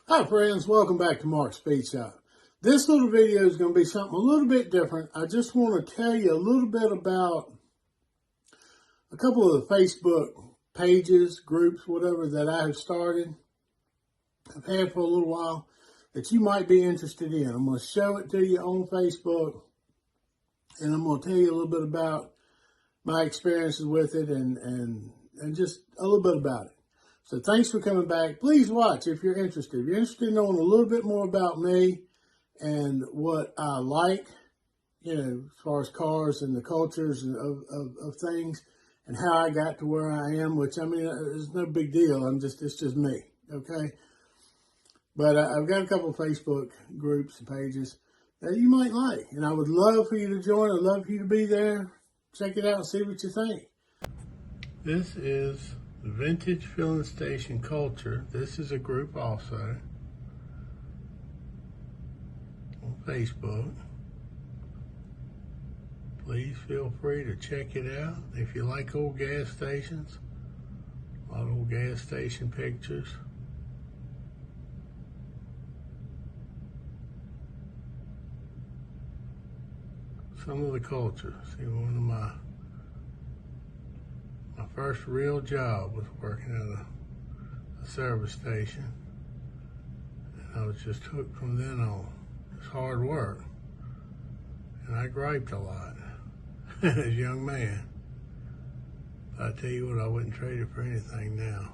Hi friends, welcome back to Mark's Speed Shop. This little video is going to be something a little bit different. I just want to tell you a little bit about a couple of the Facebook pages, groups, whatever that I have started. I've had for a little while that you might be interested in. I'm going to show it to you on Facebook, and I'm going to tell you a little bit about my experiences with it and just a little bit about it. So thanks for coming back. Please watch if you're interested. If you're interested in knowing a little bit more about me and what I like, as far as cars and the cultures of things and how I got to where I am, which, I mean, it's no big deal. It's just me, okay? But I've got a couple of Facebook groups and pages that you might like, and I would love for you to join. I'd love for you to be there. Check it out and see what you think. This is Vintage Filling Station Culture. This is a group also on Facebook. Please feel free to check it out. If you like old gas stations, a lot of old gas station pictures. Some of the culture. See, one of my first real job was working at a service station, and I was just hooked from then on. It's hard work, and I griped a lot as a young man. But I tell you what, I wouldn't trade it for anything now.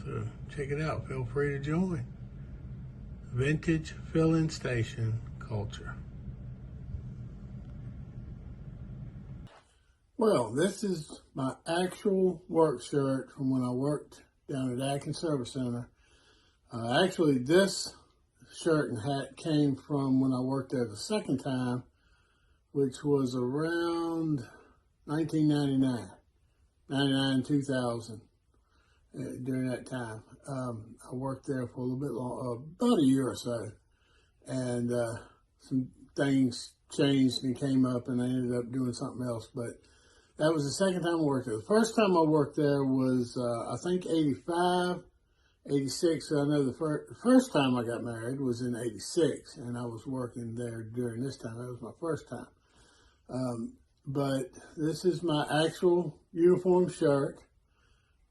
So check it out. Feel free to join. Vintage Filling Station Culture. Well, this is my actual work shirt from when I worked down at Atkins Service Center. Actually, this shirt and hat came from when I worked there the second time, which was around 1999, 99, 2000. During that time, I worked there for a little bit long, about a year or so, and some things changed and came up, and I ended up doing something else. But that was the second time I worked there. The first time I worked there was, I think, 85, 86. I know the first time I got married was in 86, and I was working there during this time. That was my first time. But this is my actual uniform shirt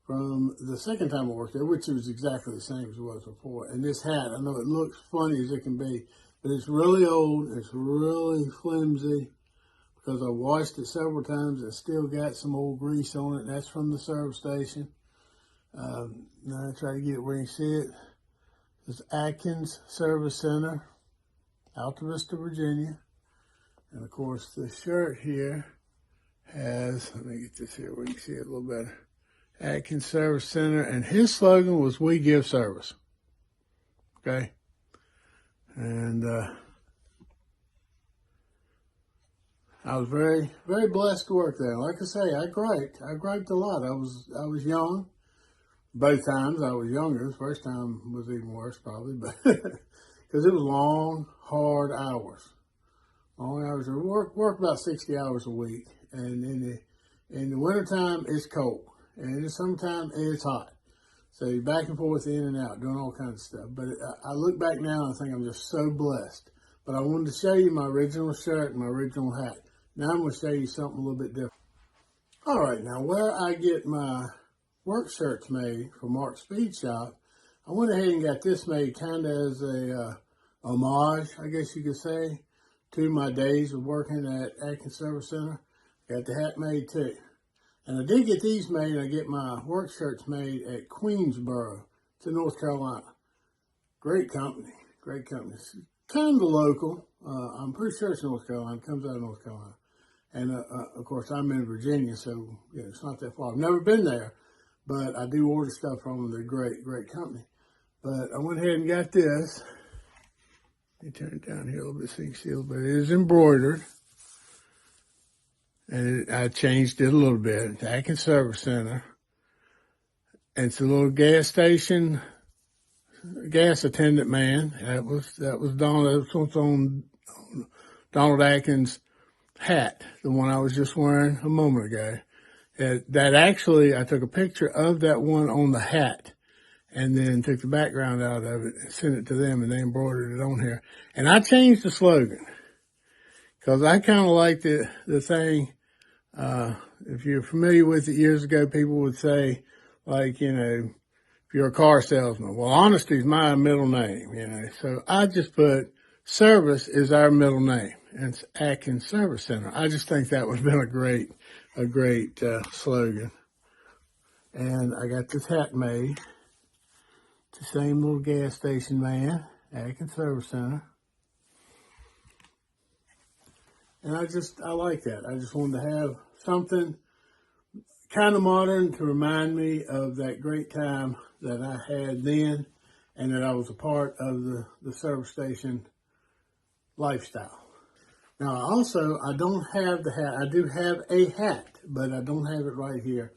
from the second time I worked there, which was exactly the same as it was before. And this hat, I know it looks funny as it can be, but it's really old, it's really flimsy, because I washed it several times and still got some old grease on it. That's from the service station. Now I try to get it where you see it. It's Atkins Service Center, Alta Vista, Virginia. And of course the shirt here has, let me get this here where you can see it a little better. Atkins Service Center, and his slogan was "We give service." Okay, and I was very, very blessed to work there. Like I say, I griped a lot. I was young. Both times I was younger. The first time was even worse, probably, but because it was long, hard hours. Long hours. I work about 60 hours a week, and in the wintertime it's cold. And sometimes it's hot. So you're back and forth, in and out, doing all kinds of stuff. But I look back now and I think I'm just so blessed. But I wanted to show you my original shirt and my original hat. Now I'm going to show you something a little bit different. All right, now where I get my work shirts made for Mark's Speed Shop, I went ahead and got this made kind of as a homage, I guess you could say, to my days of working at Atkins Service Center. Got the hat made too. And I did get these made. I get my work shirts made at Queensboro, to North Carolina. Great company, great company. It's kind of local. I'm pretty sure it's North Carolina. It comes out of North Carolina. And of course, I'm in Virginia, so it's not that far. I've never been there, but I do order stuff from them. They're great, great company. But I went ahead and got this. Let me turn it down here a little bit so you can see a little bit. It is embroidered. And I changed it a little bit. It's Atkins Service Center. And it's a little gas station, gas attendant man. That was Donald. That was what's on Donald Atkins' hat, the one I was just wearing a moment ago. That actually, I took a picture of that one on the hat and then took the background out of it and sent it to them, and they embroidered it on here. And I changed the slogan because I kind of like the thing. If you're familiar with it, years ago, people would say, like, if you're a car salesman, well, honesty is my middle name, So I just put service is our middle name, and it's Atkins Service Center. I just think that would have been a great slogan. And I got this hat made. It's the same little gas station man, Atkins Service Center. And I like that. I just wanted to have something kind of modern to remind me of that great time that I had then, and that I was a part of the service station lifestyle. Now, I don't have the hat. I do have a hat, but I don't have it right here.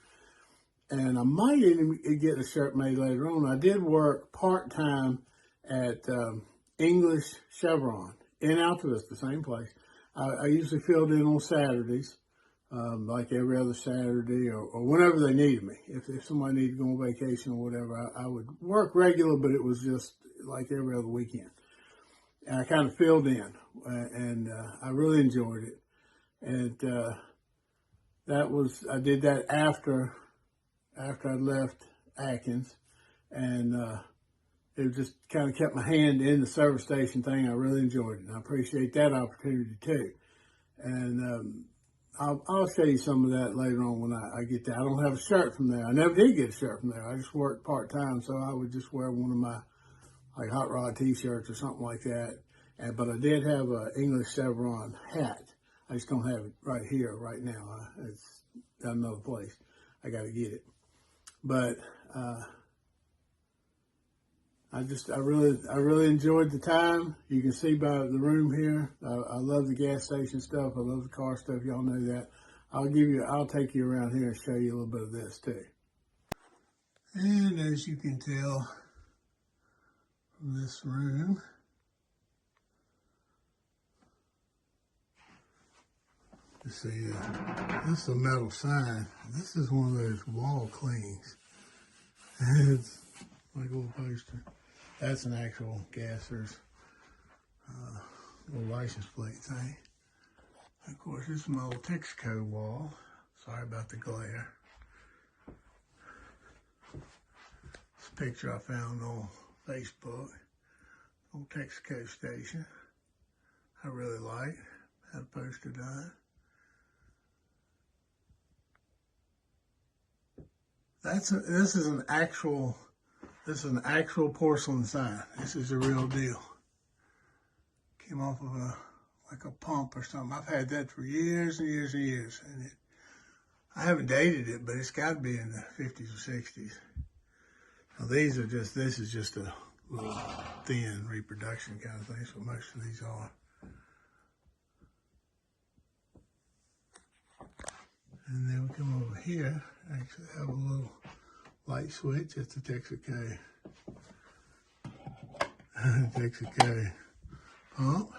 And I might even get a shirt made later on. I did work part-time at English Chevron in Altavista, the same place. I usually filled in on Saturdays. Like every other Saturday or whenever they needed me. If somebody needed to go on vacation or whatever, I would work regular, but it was just like every other weekend. And I kind of filled in, and I really enjoyed it. And I did that after I left Atkins, and it just kind of kept my hand in the service station thing. I really enjoyed it, and I appreciate that opportunity too. And I'll show you some of that later on when I get there. I don't have a shirt from there. I never did get a shirt from there. I just worked part-time, so I would just wear one of my like hot rod t-shirts or something like that. But I did have an English Chevron hat. I just don't have it right here, right now. It's at another place. I got to get it. But I really enjoyed the time. You can see by the room here. I love the gas station stuff. I love the car stuff. Y'all know that. I'll take you around here and show you a little bit of this too. And as you can tell from this room, you see, this is a metal sign. This is one of those wall clings. It's like a little poster. That's an actual Gasser's little license plate thing. Of course, this is my old Texaco wall. Sorry about the glare. This picture I found on Facebook. Old Texaco station. I really like. Had a poster done. This is an actual porcelain sign. This is a real deal. Came off of like a pump or something. I've had that for years and years and years, and I haven't dated it, but it's got to be in the 50s or 60s. Now this is just a little thin reproduction kind of thing. So most of these are. And then we come over here. Actually have a little light switch. It's a Texaco. Texaco pump.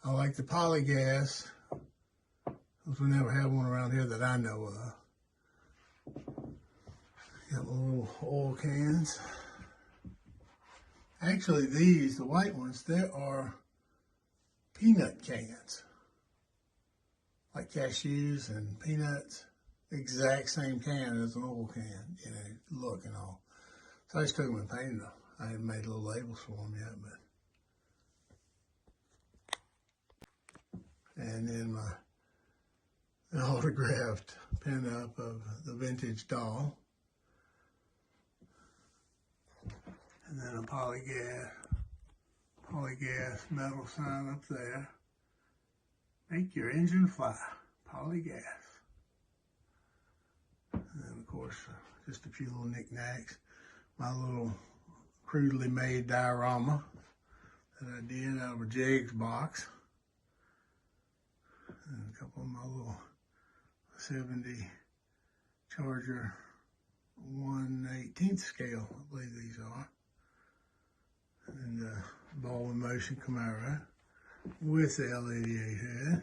I like the Polygas. We never have one around here that I know of. Got my little oil cans. Actually, the white ones, there are peanut cans. Like cashews and peanuts. Exact same can as an oil can, look and all. So I just took them and painted them. I haven't made little labels for them yet, and then my autographed pin-up of the vintage doll. And then a Polygas metal sign up there. Make your engine fly, Polygas. And then, of course, just a few little knickknacks. My little crudely made diorama that I did out of a Jegs box. And a couple of my little 70 Charger 1/18 scale, I believe these are. And the Ball in Motion Camaro with the L88 head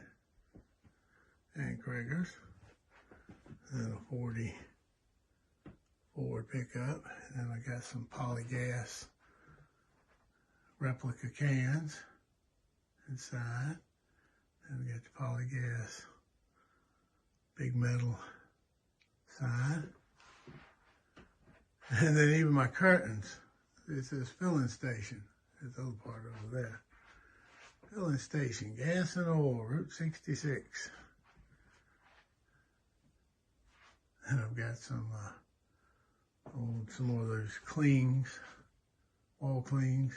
and Krieger's. And of 1940 Ford pickup. And I got some Polygas replica cans inside. And we got the Polygas big metal sign. And then even my curtains. It says filling station. There's the other part over there. Filling station, gas and oil, Route 66. And I've got some more of those cleans, oil cleans,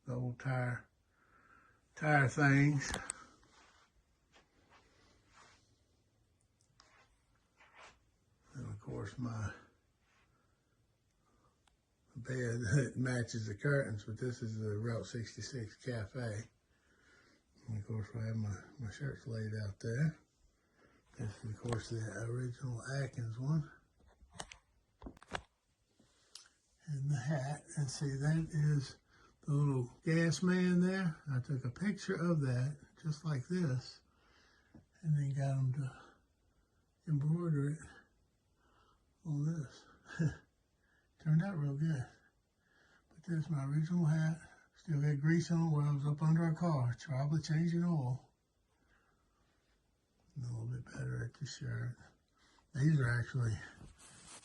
the old tire things. And of course my bed that matches the curtains, but this is the Route 66 Cafe. And of course I have my shirts laid out there. This is of course the original Atkins one. And the hat, and see that is the little gas man there. I took a picture of that, just like this, and then got him to embroider it on this. Turned out real good. But there's my original hat. Still got grease on where I was up under a car, probably changing oil. And a little bit better at the shirt. These are actually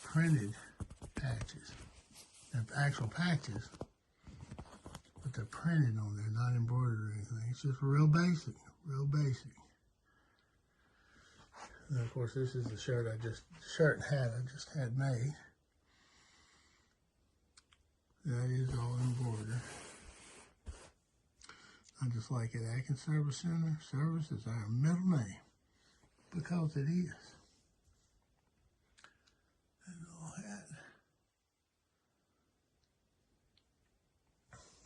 printed patches. They're actual patches, but they're printed on there, not embroidered or anything. It's just real basic, real basic. And of course, this is the shirt and hat I just had made. That is all embroidered. I just like it. Atkins Service Center. Service is our middle name because it is. And all hat,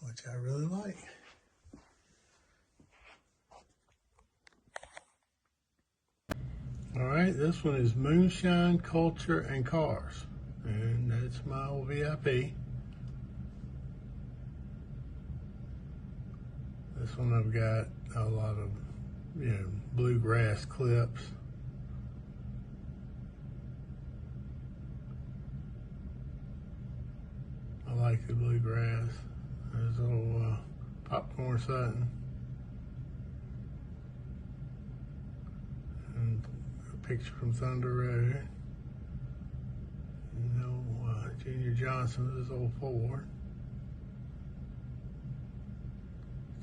which I really like. All right, this one is Moonshine, Culture, and Cars. And that's my old VIP. This one I've got a lot of, bluegrass clips. I like the bluegrass. There's a little popcorn Sutton. And a picture from Thunder Road. Junior Johnson, this old Ford.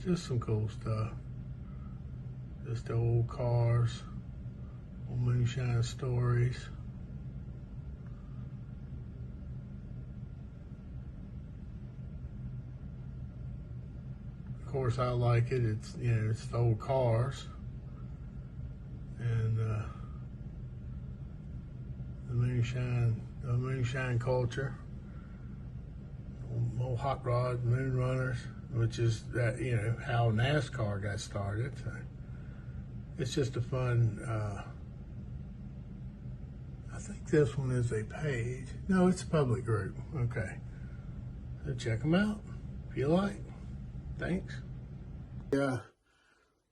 Just some cool stuff. Just the old cars, old moonshine stories. Of course, I like it. It's it's the old cars and the moonshine culture. Old hot rod, moon runners, which is that how NASCAR got started. So it's just a fun. I think this one is a page. No, it's a public group. Okay, so check them out if you like. Thanks. Yeah,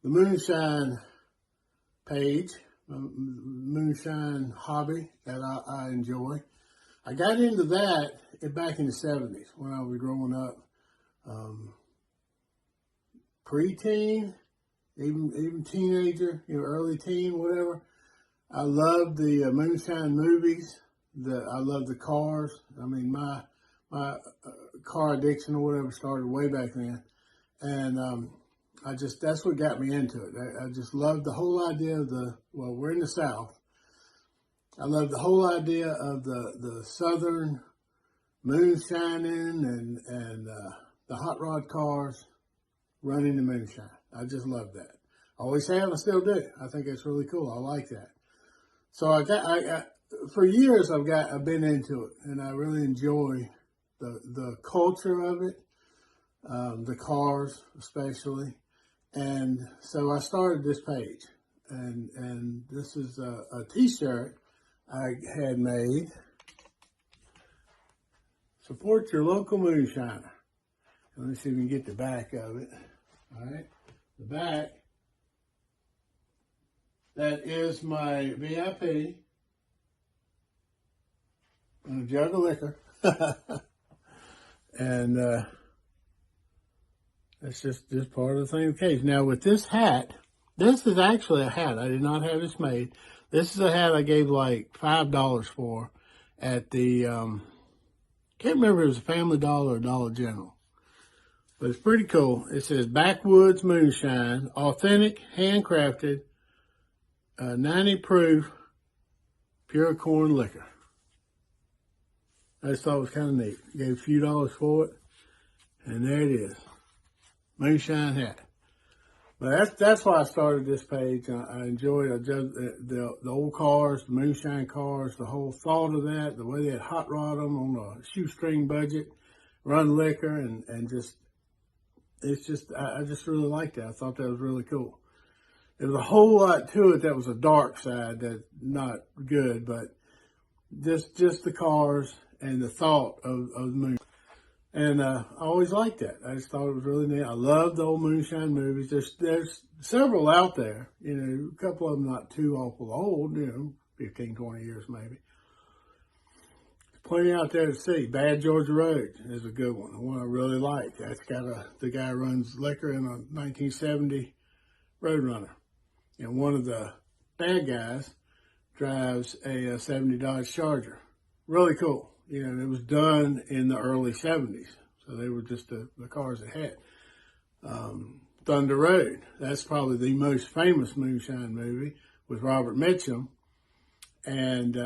the moonshine page, moonshine hobby that I enjoy. I got into that back in the 70s when I was growing up. Pre-teen, even teenager, early teen, whatever. I loved the moonshine movies. I love the cars. I mean, my car addiction or whatever started way back then, and that's what got me into it. I just loved the whole idea of we're in the South. I love the whole idea of the Southern moonshining and the hot rod cars running the moonshine. I just love that. Always have, I still do. I think it's really cool. I like that. So for years I've been into it, and I really enjoy the culture of it, the cars especially. And so I started this page, and this is a T-shirt I had made. Support your local moonshiner. Let me see if we can get the back of it. All right, the back. That is my VIP. and a jug of liquor. And that's just part of the thing. Okay, now with this hat, this is actually a hat. I did not have this made. This is a hat I gave like $5 for at the, can't remember if it was a Family Dollar or Dollar General. But it's pretty cool. It says Backwoods Moonshine, authentic, handcrafted, 90 proof, pure corn liquor. I just thought it was kind of neat. Gave a few dollars for it, and there it is. Moonshine hat. But that's why I started this page. I enjoyed the old cars, the moonshine cars, the whole thought of that, the way they had hot rod them on a shoestring budget, run liquor, and just, it's just, I just really liked it. I thought that was really cool. There was a whole lot to it that was a dark side that's not good, but just the cars and the thought of the moon. And I always liked that. I just thought it was really neat. I love the old moonshine movies. There's several out there, you know, a couple of them not too awful old, you know, 15, 20 years maybe. There's plenty out there to see. Bad Georgia Road is a good one I really like. That's got the guy who runs liquor in a 1970 Roadrunner. And one of the bad guys drives a 70 Dodge Charger. Really cool. You know, it was done in the early 70s. So they were just the cars it had. Thunder Road. That's probably the most famous moonshine movie with Robert Mitchum. And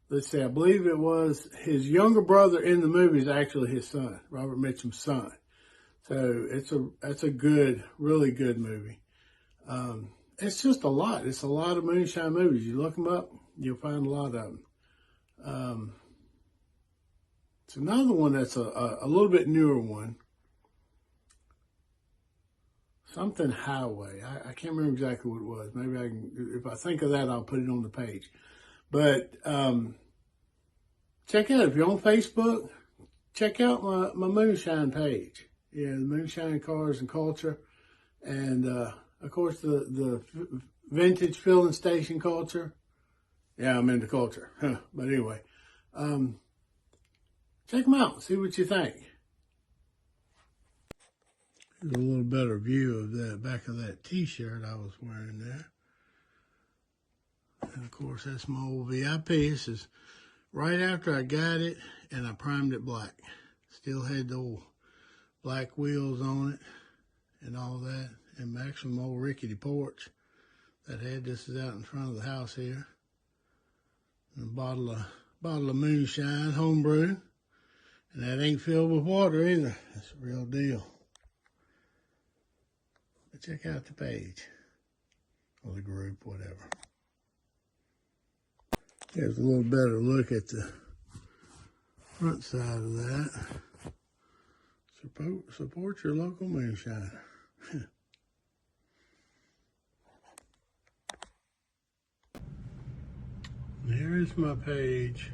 let's see, I believe it was his younger brother in the movie is actually his son, Robert Mitchum's son. So that's a good, really good movie. It's just a lot. It's a lot of moonshine movies. You look them up, you'll find a lot of them. It's another one that's a little bit newer one. Something Highway. I can't remember exactly what it was. Maybe I can, if I think of that, I'll put it on the page. But check out, if you're on Facebook, check out my moonshine page. Yeah, the Moonshine Cars and Culture. And, of course, the vintage filling station culture. Yeah, I'm into culture. But anyway, check them out. See what you think. Here's a little better view of the back of that T-shirt I was wearing there. And, of course, that's my old VIP. This is right after I got it, and I primed it black. Still had the old black wheels on it and all that. And actually, my old rickety porch that had this is out in front of the house here. And a bottle of moonshine, homebrew. And that ain't filled with water either. That's a real deal. But check out the page. Or the group, whatever. Here's a little better look at the front side of that. Support your local moonshine. Here is my page.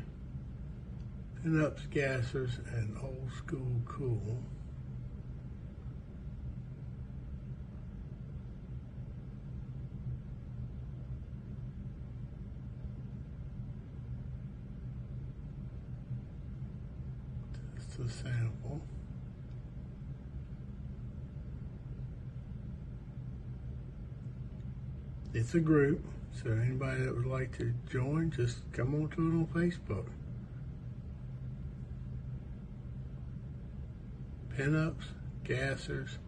Pinups, Gassers, and Old School Cool. Just a sample. It's a group, so anybody that would like to join, just come on to it on Facebook. Pinups, Gassers,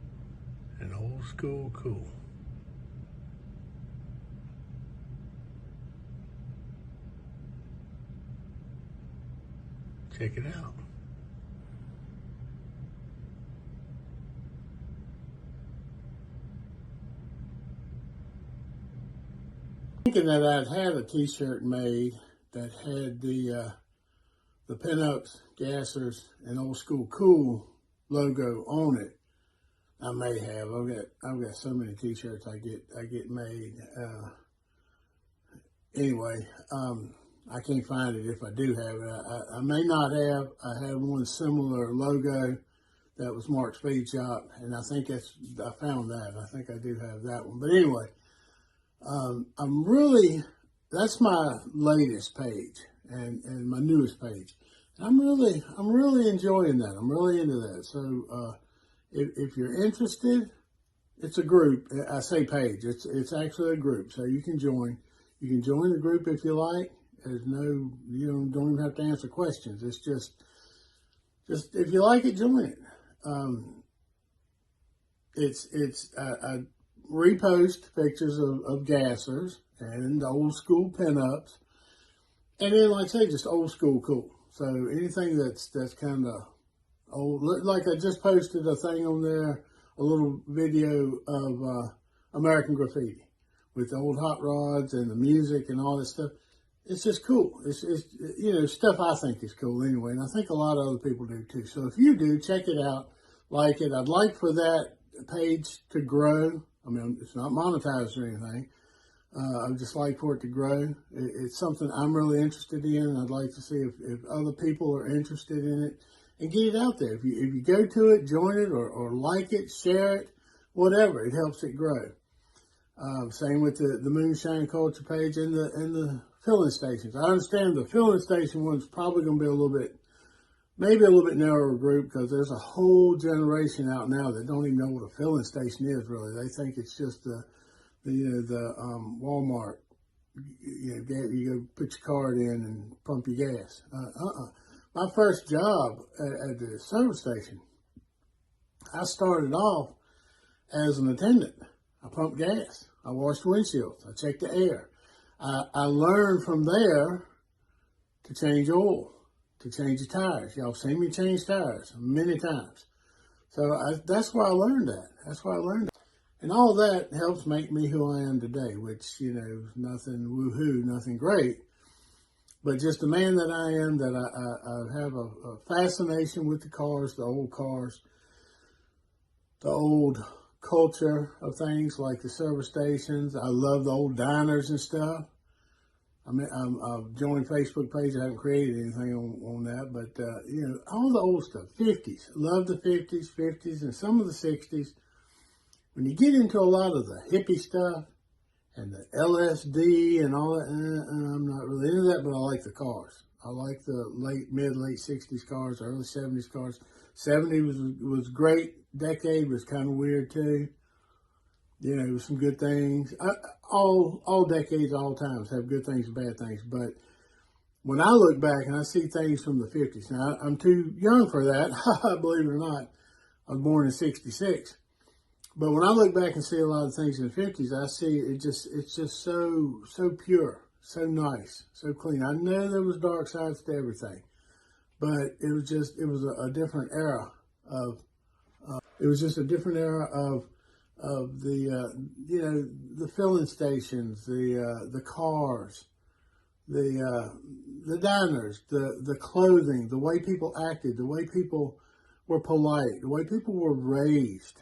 and Old School Cool. Check it out. Thinking that I'd had a T-shirt made that had the Pinups, Gassers, and Old School Cool logo on it. I may have. I've got so many T-shirts I get made. Anyway, I can't find it if I do have it. I may not have. I have one similar logo that was Mark Speed Shop, and I think I found that. I think I do have that one. But anyway, that's my latest page. and my newest page. And I'm really enjoying that. I'm really into that. So if you're interested, it's a group. I say page. It's actually a group, so you can join. You can join the group if you like. There's no, you don't even have to answer questions. It's just if you like it, join it. I repost pictures of gassers and old school pinups, and then, like I say, just old school cool. So anything that's kind of old, like I just posted a thing on there, a little video of American Graffiti with the old hot rods and the music and all this stuff. It's just cool. It's stuff I think is cool anyway, and I think a lot of other people do too. So if you do, check it out, like it. I'd like for that page to grow. I mean, it's not monetized or anything. I'd just like for it to grow. It's something I'm really interested in. I'd like to see if other people are interested in it and get it out there. If you go to it, join it, or like it, share it, whatever. It helps it grow. Same with the Moonshine Culture page and the filling stations. I understand the filling station one's probably going to be maybe a little bit narrower group, because there's a whole generation out now that don't even know what a filling station is, really. They think it's just the Walmart. You go put your card in and pump your gas. My first job at the service station, I started off as an attendant. I pumped gas. I washed windshields. I checked the air. I learned from there to change oil, to change the tires. Y'all seen me change tires many times. So that's where I learned that. That's where I learned that. And all that helps make me who I am today, which, nothing woohoo, nothing great, but just the man that I am, that I have a fascination with the cars, the old culture of things like the service stations. I love the old diners and stuff. I've joined Facebook page. I haven't created anything on that, but, all the old stuff, 50s. Love the 50s, and some of the 60s. When you get into a lot of the hippie stuff and the LSD and all that, I'm not really into that, but I like the cars. I like the late 60s cars, early 70s cars. 70s was great. Decade was kind of weird too. There was some good things. All decades, all times have good things and bad things. But when I look back and I see things from the 50s, now I'm too young for that, believe it or not. I was born in 66. But when I look back and see a lot of things in the 50s, I see it's just so pure, so nice, so clean. I know there was dark sides to everything, but it was a different era of the filling stations, the cars, the diners, the clothing, the way people acted, the way people were polite, the way people were raised,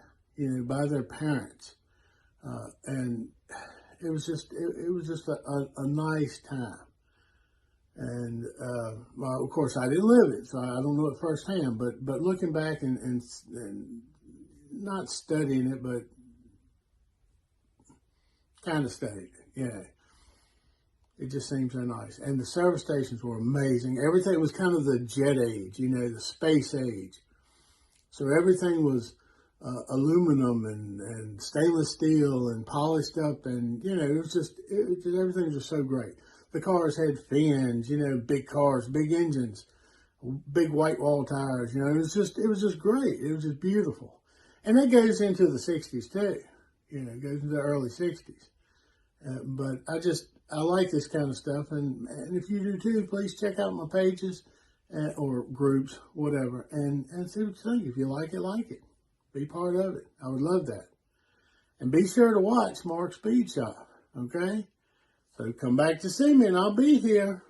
by their parents, and it was just a nice time. And well, of course, I didn't live it, so I don't know it firsthand. But looking back and not studying it, but kind of studied it, it just seems so nice. And the service stations were amazing. Everything was kind of the jet age, the space age. So everything was aluminum and stainless steel and polished up, and everything was just so great. The cars had fins, big cars, big engines, big white wall tires. It was just great. It was just beautiful, and that goes into the 60s too. It goes into the early 60s. But I like this kind of stuff, and if you do too, please check out my pages or groups, whatever, and see what you think. If you like it. Be part of it. I would love that. And be sure to watch Mark Speed Shop, okay? So come back to see me, and I'll be here.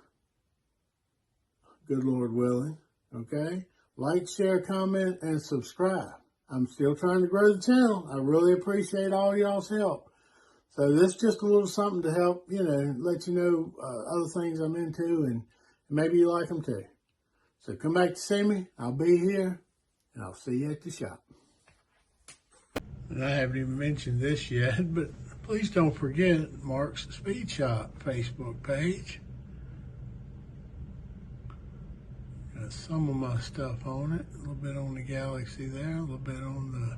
Good Lord willing, okay? Like, share, comment, and subscribe. I'm still trying to grow the channel. I really appreciate all y'all's help. So this is just a little something to help, let you know other things I'm into, and maybe you like them too. So come back to see me. I'll be here, and I'll see you at the shop. And I haven't even mentioned this yet, but please don't forget Mark's Speed Shop Facebook page. Got some of my stuff on it. A little bit on the Galaxy there, a little bit on the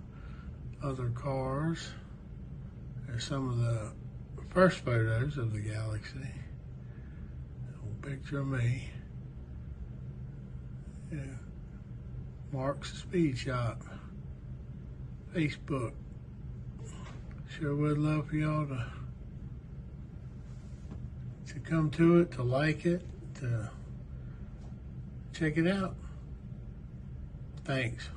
other cars. There's some of the first photos of the Galaxy. A little picture of me. Yeah. Mark's Speed Shop. Facebook. Sure would love for y'all to come to it, to like it, to check it out. Thanks.